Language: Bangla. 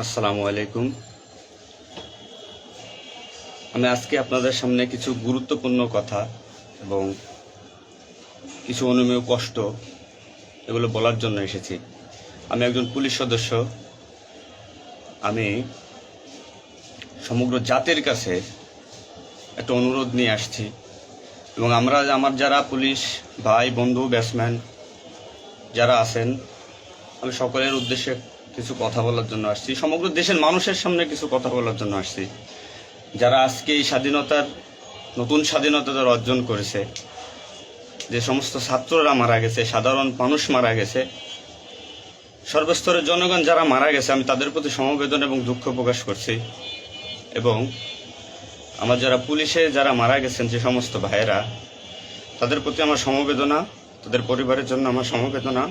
আসসালামু আলাইকুম। আমি আজকে আপনাদের সামনে কিছু গুরুত্বপূর্ণ কথা এবং কিছু অনুমেয় কষ্ট এগুলো বলার জন্য এসেছি। আমি একজন পুলিশ সদস্য। আমি সমগ্র জাতির কাছে একটা অনুরোধ নিয়ে আসছি এবং আমার যারা পুলিশ ভাই বন্ধু ব্যাটসম্যান যারা আছেন, আমি সকলের উদ্দেশ্যে কিছু কথা বলার জন্য আসছি। সমগ্র দেশের মানুষের সামনে কিছু কথা বলার জন্য আসছি। যারা আজকে এই নতুন স্বাধীনতা যারা অর্জন করেছে, যে সমস্ত ছাত্ররা মারা গেছে, সাধারণ মানুষ মারা গেছে, সর্বস্তরের জনগণ যারা মারা গেছে, আমি তাদের প্রতি সমবেদনা এবং দুঃখ প্রকাশ করছি। এবং আমার যারা পুলিশে যারা মারা গেছেন যে সমস্ত ভাইয়েরা, তাদের প্রতি আমার সমবেদনা, তাদের পরিবারের জন্য আমার সমবেদনা।